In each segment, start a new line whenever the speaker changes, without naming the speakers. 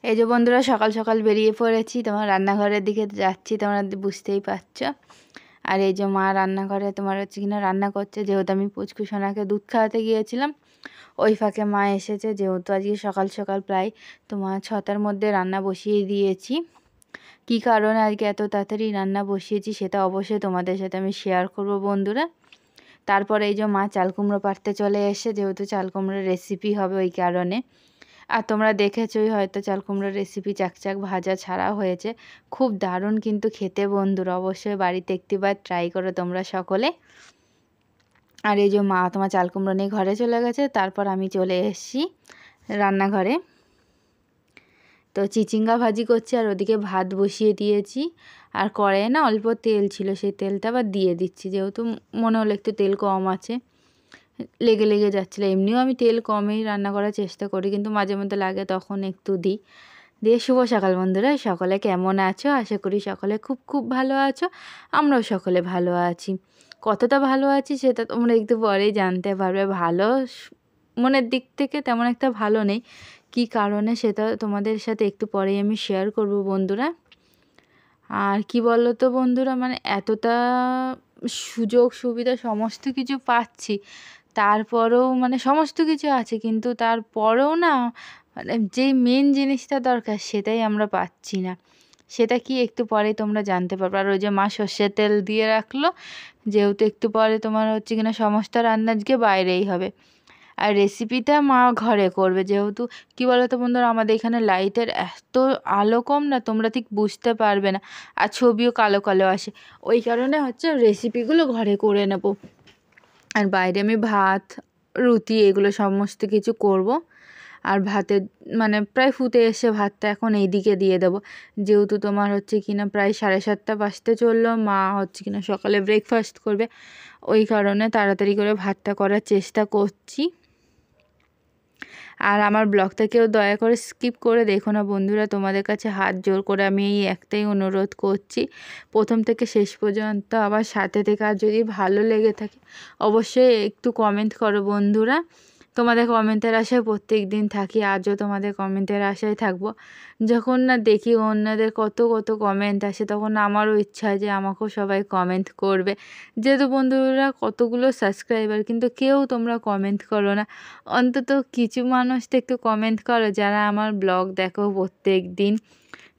এই যে বন্ধুরা সকাল সকাল বেরিয়ে পড়েছি, তোমার রান্নাঘরের দিকে যাচ্ছি, তোমরা বুঝতেই পারছো। আর এই যে মা রান্নাঘরে তোমার হচ্ছে কিনা রান্না করছে, যেহেতু আমি পুচকু সোনাকে দুধ খাওয়াতে গিয়েছিলাম ওই ফাঁকে মা এসেছে। যেহেতু আজকে সকাল সকাল প্রায় তোমার 6টার মধ্যে রান্না বসিয়ে দিয়েছি। কি কারণে আজকে এত তাড়াতাড়ি রান্না বসিয়েছি সেটা অবশ্যই তোমাদের সাথে আমি শেয়ার করব বন্ধুরা। তারপরে এই যে মা চাল কুমড়ো পাড়তে চলে এসে, যেহেতু চাল কুমড়োর রেসিপি হবে ওই কারণে। আর তোমরা দেখেছোই হয়তো চাল কুমড়োর রেসিপি চাকচাক ভাজা ছাড়া হয়েছে, খুব দারুণ কিন্তু খেতে বন্ধুরা। অবশ্যই বাড়িতে একটিবার ট্রাই করো তোমরা সকলে। আর এই যে মা তোমার চাল কুমড়ো নিয়ে ঘরে চলে গেছে, তারপর আমি চলে এসেছি রান্নাঘরে। তো চিচিঙ্গা ভাজি করছি আর ওদিকে ভাত বসিয়ে দিয়েছি। আর কড়াইয়ে না অল্প তেল ছিল, সেই তেলটা আবার দিয়ে দিচ্ছি, যেহেতু মনে হলো একটু তেল কম আছে, লেগে লেগে যাচ্ছিলো। এমনিও আমি তেল কমেই রান্না করার চেষ্টা করি, কিন্তু মাঝে মধ্যে লাগে তখন একটু দিই। দিয়ে শুভ সকাল বন্ধুরা, সকলে কেমন আছো? আশা করি সকলে খুব খুব ভালো আছো। আমরাও সকলে ভালো আছি। কতটা ভালো আছি সেটা তোমরা একটু পরেই জানতে পারবে। ভালো মনের দিক থেকে তেমন একটা ভালো নেই, কী কারণে সেটা তোমাদের সাথে একটু পরেই আমি শেয়ার করব বন্ধুরা। আর কি বলো তো বন্ধুরা, মানে এতটা সুযোগ সুবিধা সমস্ত কিছু পাচ্ছি, তারপরেও মানে সমস্ত কিছু আছে, কিন্তু তারপরেও না মানে যেই মেন জিনিসটা দরকার সেটাই আমরা পাচ্ছি না। সেটা কি একটু পরেই তোমরা জানতে পারবে। আর ওই যে মা সর্ষের তেল দিয়ে রাখলো, যেহেতু একটু পরে তোমার হচ্ছে কিনা সমস্ত রান্না আজকে বাইরেই হবে। আর রেসিপিটা মা ঘরে করবে, যেহেতু কি বলো তো বন্ধুরা, আমাদের এখানে লাইটের এত আলো কম না, তোমরা ঠিক বুঝতে পারবে না। আর ছবিও কালো কালো আসে, ওই কারণে হচ্ছে রেসিপিগুলো ঘরে করে নেব। আর বাইরে আমি ভাত রুটি এগুলো সমস্ত কিছু করব। আর ভাতের মানে প্রায় ফুটে এসে ভাতটা এখন এইদিকে দিয়ে দেবো, যেহেতু তোমার হচ্ছে কিনা প্রায় 7:30 বাজতে চললো। মা হচ্ছে কিনা সকালে ব্রেকফাস্ট করবে, ওই কারণে তাড়াতাড়ি করে ভাতটা করার চেষ্টা করছি। আর আমার ব্লগটা কেউ দয়া করে স্কিপ করে দেখো না বন্ধুরা, তোমাদের কাছে হাত জোর করে আমি এই একটাই অনুরোধ করছি, প্রথম থেকে শেষ পর্যন্ত আবার সাথে থেকে। আর যদি ভালো লেগে থাকে অবশ্যই একটু কমেন্ট করো বন্ধুরা। তোমাদের কমেন্টের আশায় প্রত্যেক দিন থাকি, আজও তোমাদের কমেন্টের আশায় থাকবো। যখন না দেখি অন্যদের কত কত কমেন্ট আসে, তখন আমারও ইচ্ছা হয় যে আমাকেও সবাই কমেন্ট করবে। যেহেতু বন্ধুরা কতগুলো সাবস্ক্রাইবার, কিন্তু কেউ তোমরা কমেন্ট করো না। অন্তত কিছু মানুষ তো একটু কমেন্ট করো যারা আমার ব্লগ দেখো প্রত্যেক দিন,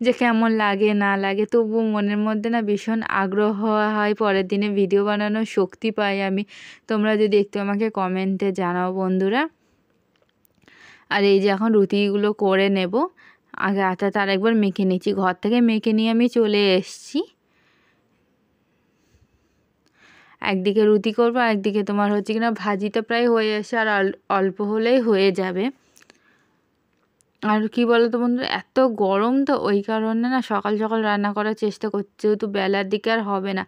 যে কেমন লাগে না লাগে, তবু মনের মধ্যে না ভীষণ আগ্রহ হয়, পরের দিনে ভিডিও বানানোর শক্তি পাই আমি, তোমরা যদি একটু আমাকে কমেন্টে জানাও বন্ধুরা। আর এই যে এখন রুটিগুলো করে নেব, আগে আটাটা আরেকবার মেখে নিচ্ছি, ঘর থেকে মেখে নিয়ে আমি চলে এসেছি। একদিকে রুটি করবো, একদিকে তোমার হচ্ছে কিনা ভাজিটা প্রায় হয়ে আসে, আর অল্প হলেই হয়ে যাবে। আর কি বলো তো বন্ধুরা, এত গরম তো ওই কারণে না সকাল সকাল রান্না করার চেষ্টা করছি, যেহেতু বেলার দিকে আর হবে না।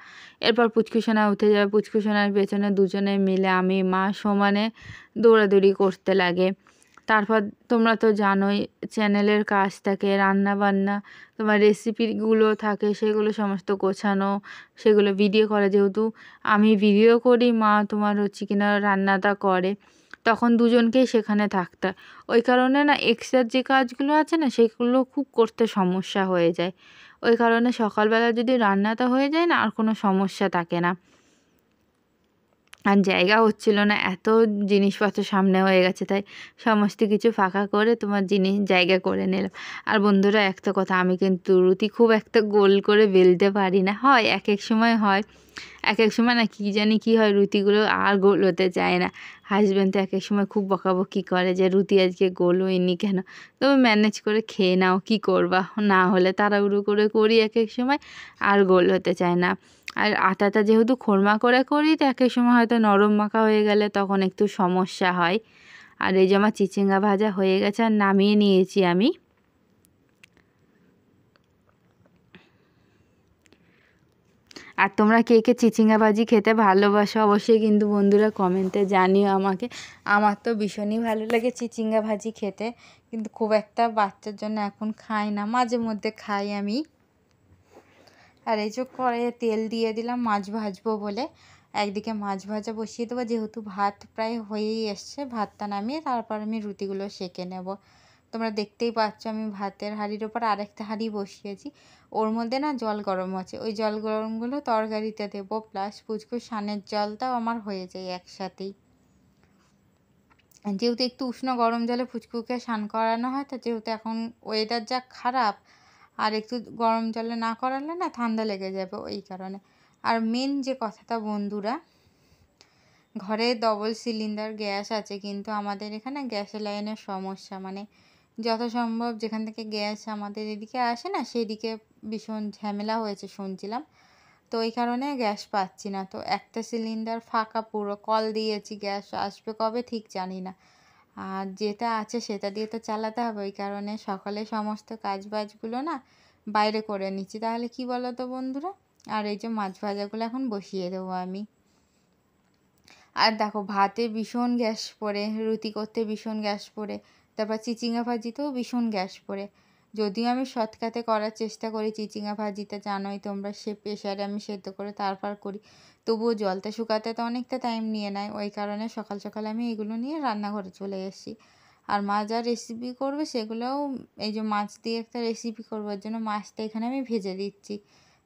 এরপর পুচকুসোনা উঠে যাবে, পুচকুসোনার পেছনে দুজনে মিলে আমি মা সমানে দৌড়াদৌড়ি করতে লাগে। তারপর তোমরা তো জানোই চ্যানেলের কাজ থাকে, রান্না বান্না তোমার রেসিপিগুলো থাকে, সেগুলো সমস্ত গোছানো, সেগুলো ভিডিও করে। যেহেতু আমি ভিডিও করি, মা তোমার হচ্ছে কিনা রান্নাটা করে, তখন দুজনকেই সেখানে থাকতে হয়। ওই কারণে না এক্সট্রা যে কাজগুলো আছে না সেগুলো খুব করতে সমস্যা হয়ে যায়। ওই কারণে সকালবেলা যদি রান্নাটা হয়ে যায় না, আর কোনো সমস্যা থাকে না। আর জায়গা হচ্ছিল না, এত জিনিসপত্র সামনে হয়ে গেছে, তাই সমস্ত কিছু ফাঁকা করে তোমার জায়গা করে নিলাম। আর বন্ধুরা একটা কথা, আমি কিন্তু রুটি খুব একটা গোল করে বেলতে পারি না, হয় এক এক সময় হয়, এক এক সময় না কী জানি কী হয়, রুটিগুলো আর গোল হতে চায় না। হাজব্যান্ড তো এক এক সময় খুব বকাবকি করে যে রুটি আজকে গোল হয়নি কেন। তবে ম্যানেজ করে খেয়ে নাও, কী করবা, না হলে তাড়াহুড়ো করে করি এক এক সময়, আর গোল হতে চায় না। আর আটাটা যেহেতু খোরমা করে করি, তো এক এক সময় হয়তো নরম মাখা হয়ে গেলে তখন একটু সমস্যা হয়। আর এই যে আমার চিচিঙ্গা ভাজা হয়ে গেছে, আর নামিয়ে নিয়েছি আমি। আর তোমরা কে কে চিচিঙ্গা ভাজি খেতে ভালোবাসো অবশ্যই কিন্তু বন্ধুরা কমেন্টে জানিও আমাকে। আমার তো ভীষণই ভালো লাগে চিচিঙ্গা ভাজি খেতে, কিন্তু খুব একটা বাচ্চার জন্য এখন খাই না, মাঝে মধ্যে খাই আমি। আর এই যে কড়াইয়ে তেল দিয়ে দিলাম মাছ ভাজবো বলে, একদিকে মাছ ভাজা বসিয়ে দেবো, যেহেতু ভাত প্রায় হয়েই এসছে, ভাতটা নামিয়ে তারপর আমি রুটিগুলো সেঁকে নেব। তোমরা দেখতেই পাচ্ছ আমি ভাতের হাঁড়ির ওপর আরেকটা হাঁড়ি বসিয়েছি, ওর মধ্যে না জল গরম আছে, ওই জল গরমগুলো তরকারিতে দেবো, প্লাস পুচকুর স্নানের জলটাও আমার হয়ে যায় একসাথেই। যেহেতু একটু উষ্ণ গরম জলে পুচকুকে স্নান করানো হয়, তো যেহেতু এখন ওয়েদার যা খারাপ, আর একটু গরম জলে না করালে না ঠান্ডা লেগে যাবে, ওই কারণে। আর মেন যে কথাটা বন্ধুরা, ঘরে ডবল সিলিন্ডার গ্যাস আছে, কিন্তু আমাদের এখানে গ্যাসের লাইনের সমস্যা, মানে যথাসম্ভব যেখান থেকে গ্যাস আমাদের এদিকে আসে না, সেদিকে ভীষণ ঝামেলা হয়েছে শুনছিলাম, তো ওই কারণে গ্যাস পাচ্ছি না। তো একটা সিলিন্ডার ফাঁকা পুরো, কল দিয়েছি, গ্যাস আসবে কবে ঠিক জানি না, আর যেটা আছে সেটা দিয়ে তো চালাতে হবে, ওই কারণে সকালে সমস্ত কাজবাজগুলো না বাইরে করে নিচ্ছি। তাহলে কি বলো তো বন্ধুরা, আর এই যে মাছ ভাজাগুলো এখন বসিয়ে দেবো আমি। আর দেখো ভাতে ভীষণ গ্যাস পড়ে, রুটি করতে ভীষণ গ্যাস পড়ে, তারপর চিচিঙ্গা ভাজিতেও ভীষণ গ্যাস পড়ে। যদিও আমি শর্টকাটে করার চেষ্টা করি, চিচিঙ্গা ভাজিটা জানোই তোমরা, সে প্রেশারে আমি সেদ্ধ করে তারপর করি, তবুও জলটা শুকাতে তো অনেকটা টাইম নিয়ে নেয়, ওই কারণে সকাল সকাল আমি এগুলো নিয়ে রান্নাঘরে চলে এসেছি। আর মা যা রেসিপি করবে সেগুলোও, এই যে মাছ দিয়ে একটা রেসিপি করবো, ওর জন্য মাছটা এখানে আমি ভেজে দিচ্ছি,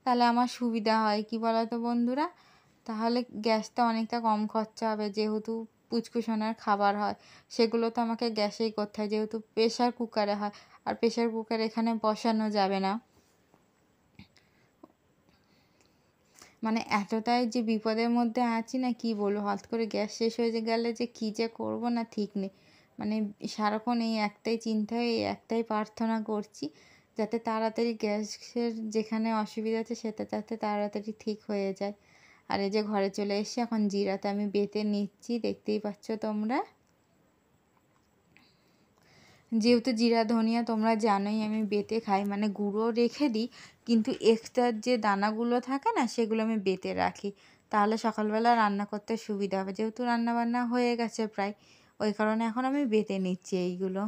তাহলে আমার সুবিধা হয়। কি বলো তো বন্ধুরা, তাহলে গ্যাসটা অনেকটা কম খরচা হবে, যেহেতু পুচকুসোনার খাবার হয় সেগুলো তো আমাকে গ্যাসেই করতে হয়, যেহেতু প্রেশার কুকারে হয়, আর প্রেশার কুকার এখানে বসানো যাবে না। মানে এতটাই যে বিপদের মধ্যে আছি না, কি বলবো, হঠাৎ করে গ্যাস শেষ হয়ে গেলে যে কী যে করবো না ঠিক নেই। মানে সারাক্ষণ এই একটাই চিন্তায়, এই একটাই প্রার্থনা করছি, যাতে তাড়াতাড়ি গ্যাসের যেখানে অসুবিধা আছে সেটা যাতে তাড়াতাড়ি ঠিক হয়ে যায়। আর এই যে ঘরে চলে এসেছি, এখন জিরাটা আমি বেটে নিচ্ছি, দেখতেই পাচ্ছ তোমরা। যেহেতু জিরা ধনিয়া তোমরা জানোই আমি বেটে খাই, মানে গুঁড়ো রেখে দিই, কিন্তু এক্সট্রার যে দানাগুলো থাকে না সেগুলো আমি বেটে রাখি, তাহলে সকালবেলা রান্না করতে সুবিধা হবে। যেহেতু রান্নাবান্না হয়ে গেছে প্রায়, ওই কারণে এখন আমি বেটে নিচ্ছি এইগুলো।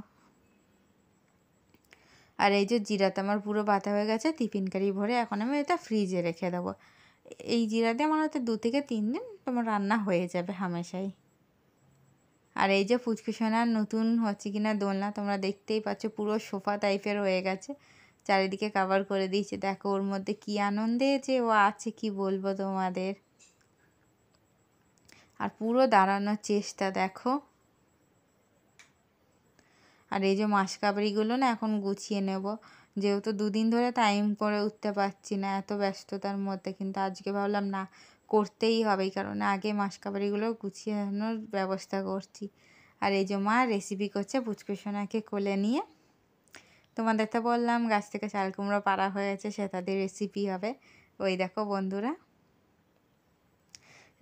আর এই যে জিরাটা আমার পুরো বাটা হয়ে গেছে টিফিন কারি ভরে, এখন আমি এটা ফ্রিজে রেখে দেবো। এই জিরা দিয়ে আমার হয়তো 2 থেকে 3 দিন তোমার রান্না হয়ে যাবে হামেশাই। আর এই যে ফুচকুসোনার নতুন হচ্ছে কিনা দোলনা, তোমরা দেখতেই পাচ্ছ পুরো সোফা টাইপের হয়ে গেছে, চারিদিকে কভার করে দিয়েছে। দেখো ওর মধ্যে কি আনন্দে যে ও আছে, কি বলবো তোমাদের। আর পুরো দাঁড়ানোর চেষ্টা দেখো। আর এই যে মাসকাবারিগুলো না এখন গুছিয়ে নেব, যেহেতু 2 দিন ধরে টাইম করে উঠতে পারছি না এত ব্যস্ততার মধ্যে, কিন্তু আজকে ভাবলাম না, করতেই হবে, এই কারণে আগে মাসকাবারিগুলো গুছিয়ে আনার ব্যবস্থা করছি। আর এই যে মা রেসিপি করছে পুচকুসোনাকে কোলে নিয়ে। তোমাদের তো বললাম গাছ থেকে চাল কুমড়ো পাড়া হয়েছে, সেটা দিয়ে রেসিপি হবে। ওই দেখো বন্ধুরা,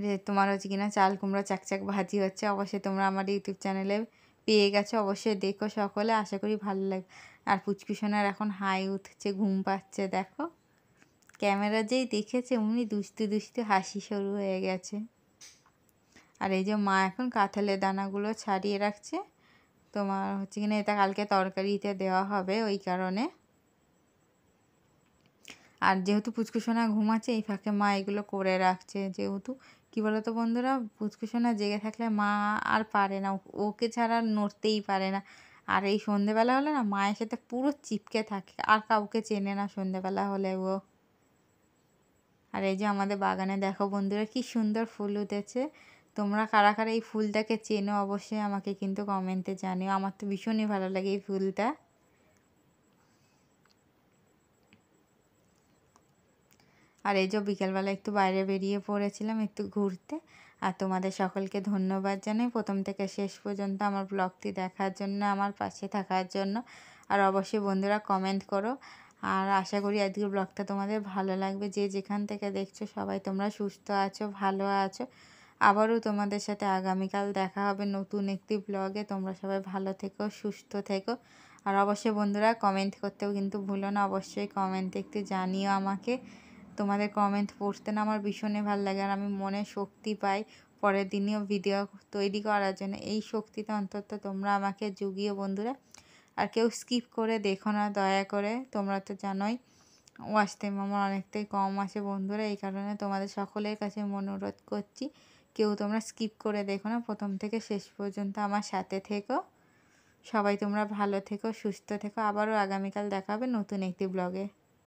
যে তোমার হচ্ছে কিনা চাল কুমড়ো চাকচাক ভাজি হচ্ছে, অবশ্যই তোমরা আমার ইউটিউব চ্যানেলে পেয়ে গেছো, অবশ্যই দেখো সকলে, আশা করি ভালো লাগবে। আর পুচকুসোনার এখন হাই উঠছে, ঘুম পাচ্ছে, দেখো ক্যামেরা যেই দেখেছে অমনি দুষ্টু দুষ্টু হাসি শুরু হয়ে গেছে। আর এই যে মা এখন কাঁঠালের দানাগুলো ছাড়িয়ে রাখছে, তোমার হচ্ছে কিনা এটা কালকে তরকারিতে দেওয়া হবে, ওই কারণে। আর যেহেতু পুচকুসোনা ঘুমাচ্ছে, এই ফাঁকে মা এগুলো করে রাখছে, যেহেতু কী বলো তো বন্ধুরা, পুচকুসোনা জেগে থাকলে মা আর পারে না, ওকে ছাড়া নড়তেই পারে না। আর এই সন্ধেবেলা হলে না মায়ের সাথে পুরো চিপকে থাকে, আর কাউকে চেনে না সন্ধেবেলা হলে ও। আর এই যে আমাদের বাগানে দেখো বন্ধুরা কি সুন্দর ফুল উঠেছে, তোমরা কারা কারা এই ফুলটাকে চেনো অবশ্যই আমাকে কিন্তু কমেন্টে জানিও, আমার তো ভীষণই ভালো লাগে এই ফুলটা। আর এই যে বিকেলবেলা একটু বাইরে বেরিয়ে পড়েছিলাম একটু ঘুরতে। আর তোমাদের সকলকে ধন্যবাদ জানাই প্রথম থেকে শেষ পর্যন্ত আমার ব্লগটি দেখার জন্য, আমার পাশে থাকার জন্য। আর অবশ্যই বন্ধুরা কমেন্ট করো, আর আশা করি আজকের ব্লগটা তোমাদের ভালো লাগবে। যে যেখান থেকে দেখছো সবাই তোমরা সুস্থ আছো, ভালো আছো। আবারও তোমাদের সাথে আগামীকাল দেখা হবে নতুন একটি ব্লগে। তোমরা সবাই ভালো থেকো, সুস্থ থেকো। আর অবশ্যই বন্ধুরা কমেন্ট করতেও কিন্তু ভুলো না, অবশ্যই কমেন্টে একটু জানিও আমাকে। তোমাদের কমেন্ট পড়তে না আমার ভীষণই ভালো লাগে, আর আমি মনে শক্তি পাই পরের দিনেও ভিডিও তৈরি করার জন্য। এই শক্তিটা অন্তত তোমরা আমাকে জুগিও বন্ধুরা। আর কেউ স্কিপ করে দেখো না দয়া করে, তোমরা তো জানোই ওয়াচ টাইম আমার অনেকটাই কম আছে বন্ধুরা, এই কারণে তোমাদের সকলের কাছে অনুরোধ করছি কেউ তোমরা স্কিপ করে দেখো না, প্রথম থেকে শেষ পর্যন্ত আমার সাথে থেকো।
সবাই তোমরা ভালো থেকো, সুস্থ থেকো। আবারও আগামীকাল দেখা হবে নতুন একটি ব্লগে।